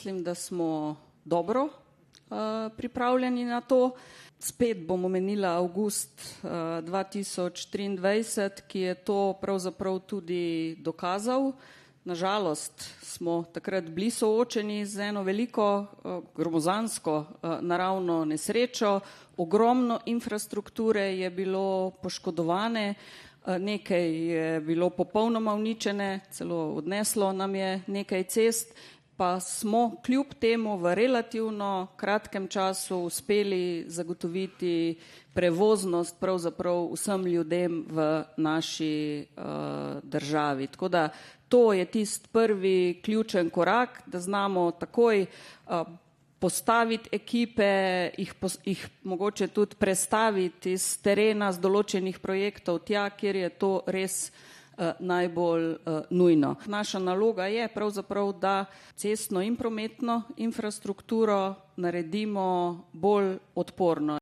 mislim, da smo dobro pripravljeni na to. Spet bom omenila avgust 2023, ki je to pravzaprav tudi dokazal. Nažalost smo takrat bili soočeni z eno veliko, gromozansko naravno nesrečo. Ogromno infrastrukture je bilo poškodovane, nekaj je bilo popolnoma uničene, celo odneslo nam je nekaj cest, pa smo kljub temu v relativno kratkem času uspeli zagotoviti prevoznost pravzaprav vsem ljudem v naši državi. Tako da to je tisti prvi ključen korak, da znamo takoj postaviti ekipe, jih mogoče tudi prestaviti iz terena z določenih projektov tja, kjer je to res najbolj nujno. Naša naloga je pravzaprav, da cestno in prometno infrastrukturo naredimo bolj odporno.